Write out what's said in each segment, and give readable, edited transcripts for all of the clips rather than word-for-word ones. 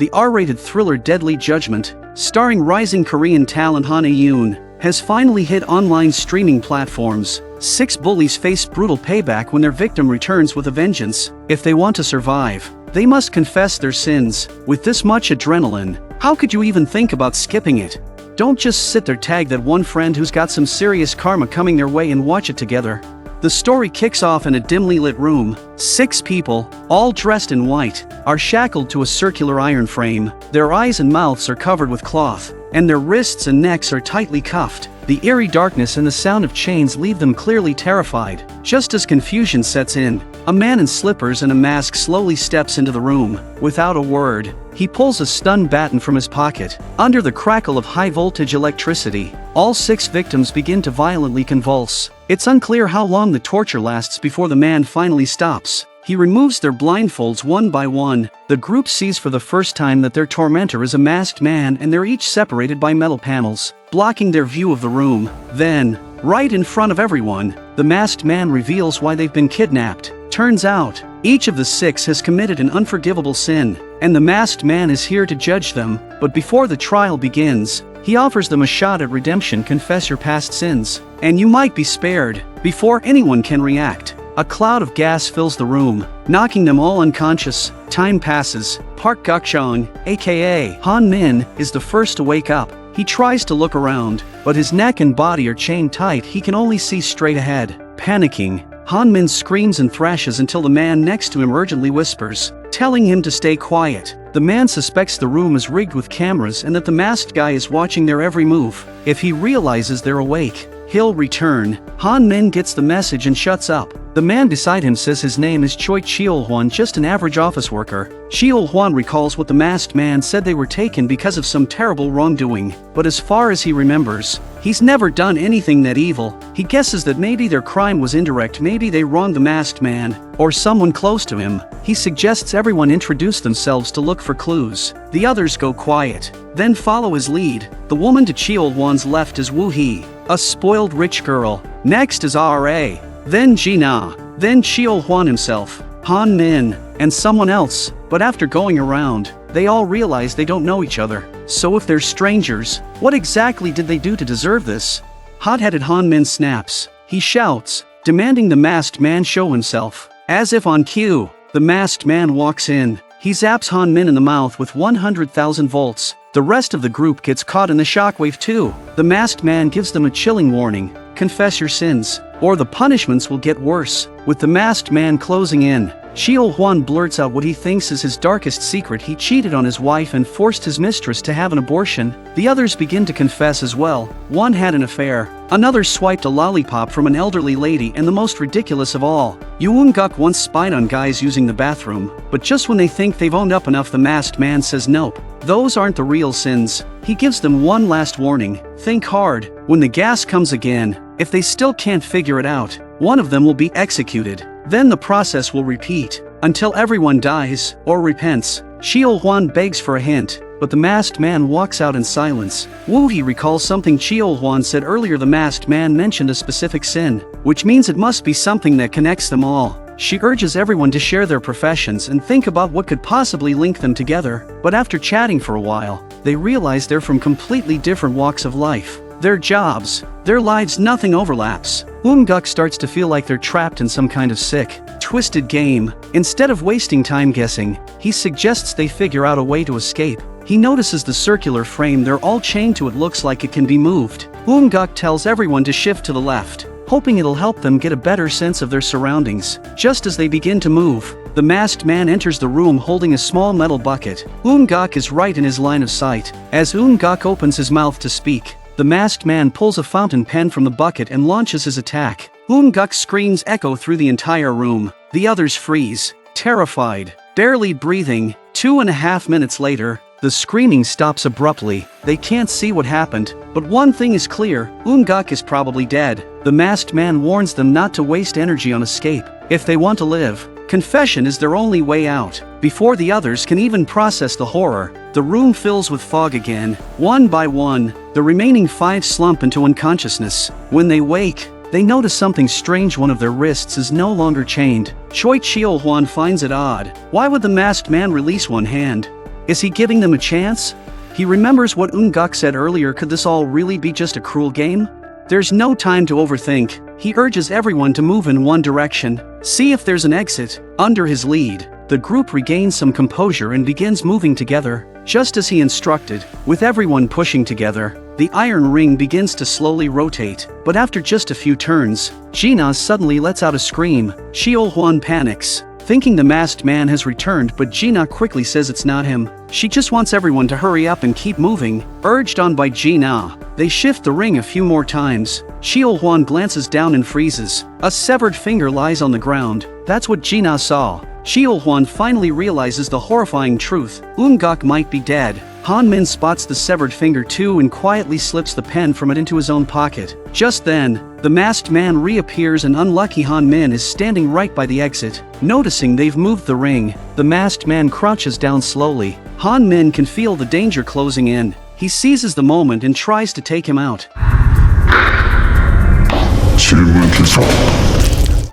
The R-rated thriller Deadly Judgment, starring rising Korean talent Han A-yoon, has finally hit online streaming platforms. 6 bullies face brutal payback when their victim returns with a vengeance. If they want to survive, they must confess their sins. With this much adrenaline, how could you even think about skipping it? Don't just sit there, tag that one friend who's got some serious karma coming their way and watch it together. The story kicks off in a dimly lit room. 6 people, all dressed in white, are shackled to a circular iron frame. Their eyes and mouths are covered with cloth, and their wrists and necks are tightly cuffed. The eerie darkness and the sound of chains leave them clearly terrified. Just as confusion sets in, a man in slippers and a mask slowly steps into the room. Without a word, he pulls a stun baton from his pocket. Under the crackle of high-voltage electricity, all 6 victims begin to violently convulse. It's unclear how long the torture lasts before the man finally stops. He removes their blindfolds one by one. The group sees for the first time that their tormentor is a masked man, and they're each separated by metal panels, blocking their view of the room. Then, right in front of everyone, the masked man reveals why they've been kidnapped. Turns out, each of the 6 has committed an unforgivable sin, and the masked man is here to judge them. But before the trial begins, he offers them a shot at redemption. Confess your past sins, and you might be spared. Before anyone can react, a cloud of gas fills the room, knocking them all unconscious. Time passes. Park Guk-jong, aka Han Min, is the first to wake up. He tries to look around, but his neck and body are chained tight. He can only see straight ahead. Panicking, Han Min screams and thrashes until the man next to him urgently whispers, telling him to stay quiet. The man suspects the room is rigged with cameras and that the masked guy is watching their every move. If he realizes they're awake, he'll return. Han Min gets the message and shuts up. The man beside him says his name is Choi Cheol-hwan, just an average office worker. Cheol-hwan recalls what the masked man said: they were taken because of some terrible wrongdoing. But as far as he remembers, he's never done anything that evil. He guesses that maybe their crime was indirect, maybe they wronged the masked man, or someone close to him. He suggests everyone introduce themselves to look for clues. The others go quiet, then follow his lead. The woman to Cheol-hwan's left is Woo Hee, a spoiled rich girl. Next is R.A., then Gina, then Cheol-hwan himself, Han Min, and someone else. But after going around, they all realize they don't know each other. So if they're strangers, what exactly did they do to deserve this? Hot-headed Han Min snaps. He shouts, demanding the masked man show himself. As if on cue, the masked man walks in. He zaps Han Min in the mouth with 100,000 volts. The rest of the group gets caught in the shockwave too. The masked man gives them a chilling warning: confess your sins, or the punishments will get worse. With the masked man closing in, Cheol-hwan blurts out what he thinks is his darkest secret: he cheated on his wife and forced his mistress to have an abortion. The others begin to confess as well. One had an affair, another swiped a lollipop from an elderly lady, and the most ridiculous of all, Yoon-guk once spied on guys using the bathroom. But just when they think they've owned up enough, the masked man says nope, those aren't the real sins. He gives them one last warning: think hard. When the gas comes again, if they still can't figure it out, one of them will be executed. Then the process will repeat, until everyone dies, or repents. Cheol-hwan begs for a hint, but the masked man walks out in silence. Woo Hee recalls something Cheol-hwan said earlier. The masked man mentioned a specific sin, which means it must be something that connects them all. She urges everyone to share their professions and think about what could possibly link them together. But after chatting for a while, they realize they're from completely different walks of life. Their jobs, their lives, nothing overlaps. Yoon-guk starts to feel like they're trapped in some kind of sick, twisted game. Instead of wasting time guessing, he suggests they figure out a way to escape. He notices the circular frame they're all chained to. It looks like it can be moved. Yoon-guk tells everyone to shift to the left, hoping it'll help them get a better sense of their surroundings. Just as they begin to move, the masked man enters the room holding a small metal bucket. Yoon-guk is right in his line of sight. As Yoon-guk opens his mouth to speak, the masked man pulls a fountain pen from the bucket and launches his attack. Yoon-guk's screams echo through the entire room. The others freeze, terrified, barely breathing. 2.5 minutes later, the screaming stops abruptly. They can't see what happened, but one thing is clear: Yoon-guk is probably dead. The masked man warns them not to waste energy on escape. If they want to live, confession is their only way out. Before the others can even process the horror, the room fills with fog again. One by one, the remaining 5 slump into unconsciousness. When they wake, they notice something strange. One of their wrists is no longer chained. Choi Cheol-hwan finds it odd. Why would the masked man release one hand? Is he giving them a chance? He remembers what Ungok said earlier. Could this all really be just a cruel game? There's no time to overthink. He urges everyone to move in one direction, see if there's an exit. Under his lead, the group regains some composure and begins moving together, just as he instructed. With everyone pushing together, the iron ring begins to slowly rotate, but after just a few turns, Gina suddenly lets out a scream. Xiaohuan panics, thinking the masked man has returned, but Gina quickly says it's not him. She just wants everyone to hurry up and keep moving. Urged on by Gina, they shift the ring a few more times. Xiaohuan glances down and freezes. A severed finger lies on the ground. That's what Gina saw. Xiaohuan finally realizes the horrifying truth. Ungok might be dead. Han Min spots the severed finger too and quietly slips the pen from it into his own pocket. Just then, the masked man reappears and unlucky Han Min is standing right by the exit. Noticing they've moved the ring, the masked man crouches down slowly. Han Min can feel the danger closing in. He seizes the moment and tries to take him out.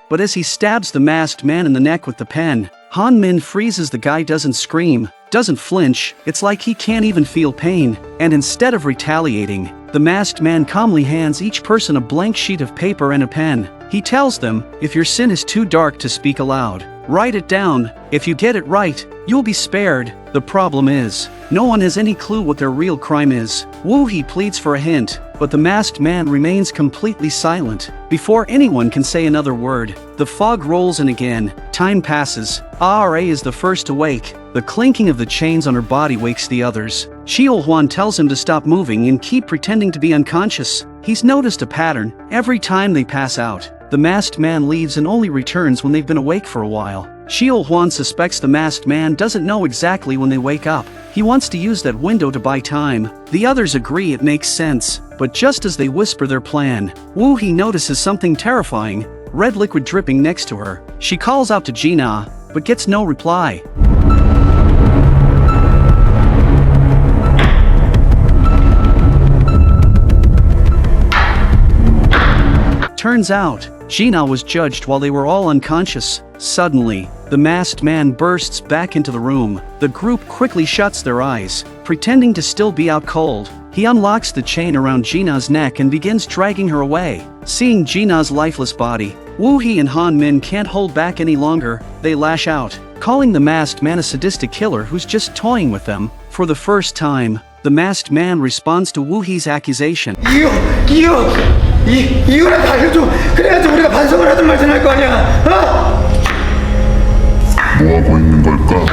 But as he stabs the masked man in the neck with the pen, Han Min freezes. The guy doesn't scream, doesn't flinch. It's like he can't even feel pain. And instead of retaliating, the masked man calmly hands each person a blank sheet of paper and a pen. He tells them, if your sin is too dark to speak aloud, write it down. If you get it right, you'll be spared. The problem is, no one has any clue what their real crime is. Wu He pleads for a hint, but the masked man remains completely silent. Before anyone can say another word, the fog rolls in again. Time passes. Ara is the first awake. The clinking of the chains on her body wakes the others. Xiaohuan tells him to stop moving and keep pretending to be unconscious. He's noticed a pattern. Every time they pass out, the masked man leaves and only returns when they've been awake for a while. Xiaohuan suspects the masked man doesn't know exactly when they wake up. He wants to use that window to buy time. The others agree it makes sense, but just as they whisper their plan, Wu He notices something terrifying, red liquid dripping next to her. She calls out to Gina, but gets no reply. Turns out, Gina was judged while they were all unconscious. Suddenly, the masked man bursts back into the room. The group quickly shuts their eyes, pretending to still be out cold. He unlocks the chain around Gina's neck and begins dragging her away. Seeing Gina's lifeless body, Wu He and Han Min can't hold back any longer. They lash out, calling the masked man a sadistic killer who's just toying with them. For the first time, the masked man responds to Wu He's accusation. 이유라도 알려줘. 그래야지 우리가 반성을 하든 말든 할 거 아니야. 뭐 하고 있는 걸까?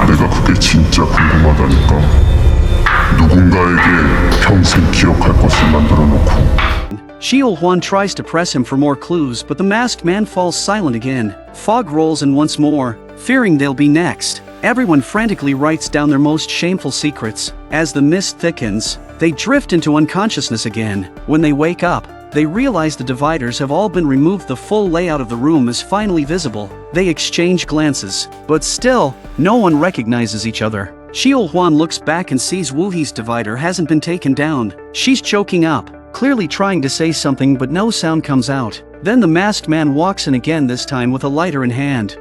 내가 그게 진짜 궁금하다니까. 누군가에게 평생 기억할 것을 만들어 놓고. Xiaohuan tries to press him for more clues, but the masked man falls silent again. Fog rolls in once more, fearing they'll be next. Everyone frantically writes down their most shameful secrets. As the mist thickens, they drift into unconsciousness again. When they wake up, they realize the dividers have all been removed. The full layout of the room is finally visible. They exchange glances, but still, no one recognizes each other. Xiaohuan looks back and sees Wu He's divider hasn't been taken down. She's choking up, clearly trying to say something, but no sound comes out. Then the masked man walks in again, this time with a lighter in hand.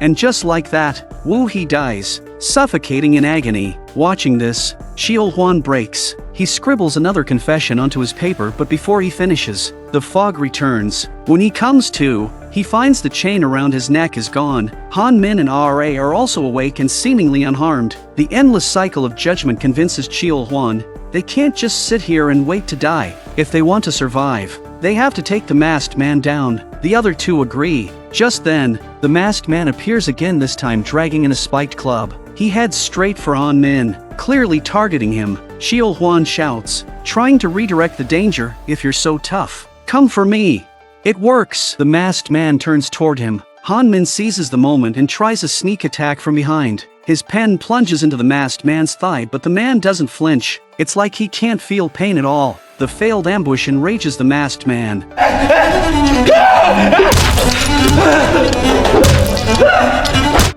And just like that, Wu He dies, suffocating in agony. Watching this, Xiaohuan breaks. He scribbles another confession onto his paper, but before he finishes, the fog returns. When he comes to, he finds the chain around his neck is gone. Han Min and Ra are also awake and seemingly unharmed. The endless cycle of judgment convinces Xiaohuan they can't just sit here and wait to die. If they want to survive, they have to take the masked man down. The other two agree. Just then, the masked man appears again, this time dragging in a spiked club. He heads straight for Han Min, clearly targeting him. Xiaohuan shouts, trying to redirect the danger, if you're so tough, come for me. It works. The masked man turns toward him. Han Min seizes the moment and tries a sneak attack from behind. His pen plunges into the masked man's thigh, but the man doesn't flinch. It's like he can't feel pain at all. The failed ambush enrages the masked man.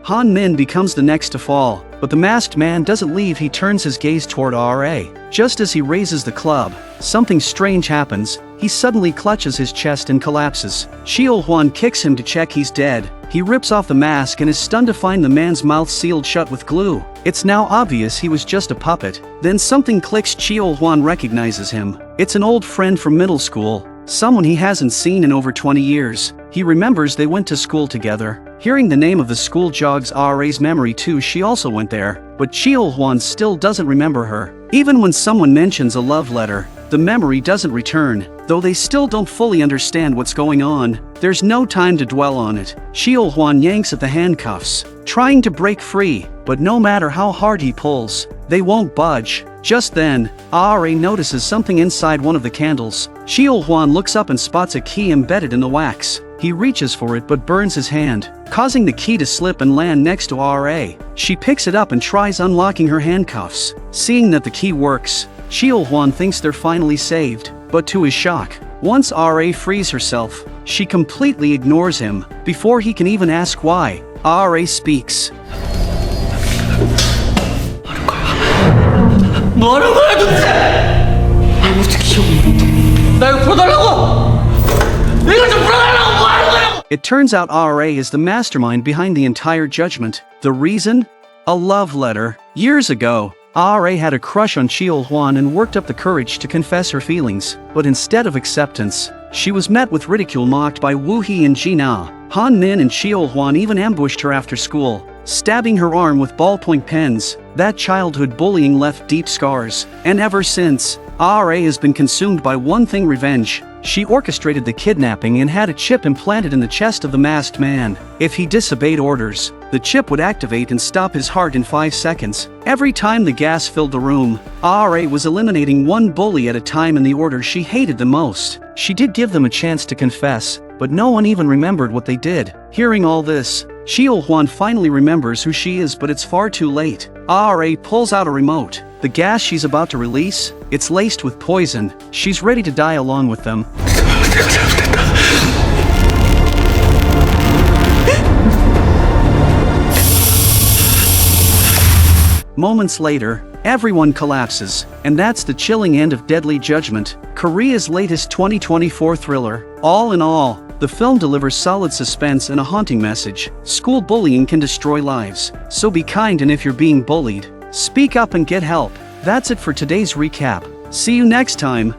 Han Min becomes the next to fall, but the masked man doesn't leave. He turns his gaze toward Ra. Just as he raises the club, something strange happens. he suddenly clutches his chest and collapses. Xiaohuan kicks him to check he's dead. He rips off the mask and is stunned to find the man's mouth sealed shut with glue. It's now obvious he was just a puppet. Then something clicks. Xiaohuan recognizes him. It's an old friend from middle school, someone he hasn't seen in over 20 years. He remembers they went to school together. Hearing the name of the school jogs Ra's memory too. She also went there, but Xiaohuan still doesn't remember her. Even when someone mentions a love letter, the memory doesn't return. Though they still don't fully understand what's going on, there's no time to dwell on it. Xiaohuan yanks at the handcuffs, trying to break free, but no matter how hard he pulls, they won't budge. Just then, Ra notices something inside one of the candles. Xiaohuan looks up and spots a key embedded in the wax. He reaches for it but burns his hand, causing the key to slip and land next to Ra. She picks it up and tries unlocking her handcuffs. Seeing that the key works, Xiaohuan thinks they're finally saved, but to his shock, once Ra frees herself, she completely ignores him. Before he can even ask why, Ra speaks. 뭐 하는 거야 도대체? 아무것도 기억 못해. 나 이거 풀어달라고! 이거 좀 풀어달라고! 뭐 하는 거야? It turns out Ra is the mastermind behind the entire judgment. The reason? A love letter. Years ago, Ra had a crush on Xiaohuan and worked up the courage to confess her feelings. But instead of acceptance, she was met with ridicule mocked by Wu He and Jina. Han Nin and Xiaohuan even ambushed her after school, stabbing her arm with ballpoint pens. That childhood bullying left deep scars. And ever since, Ra has been consumed by one thing: revenge. She orchestrated the kidnapping and had a chip implanted in the chest of the masked man. If he disobeyed orders, the chip would activate and stop his heart in 5 seconds. Every time the gas filled the room, Ra was eliminating one bully at a time in the order she hated the most. She did give them a chance to confess, but no one even remembered what they did. Hearing all this, Xiaohuan finally remembers who she is, but it's far too late. Ra pulls out a remote. The gas she's about to release, it's laced with poison. She's ready to die along with them. 내가 잘못했다. Moments later, everyone collapses, and that's the chilling end of Deadly Judgment, Korea's latest 2024 thriller. All in all, the film delivers solid suspense and a haunting message. School bullying can destroy lives, so be kind, and if you're being bullied, speak up and get help. That's it for today's recap. See you next time.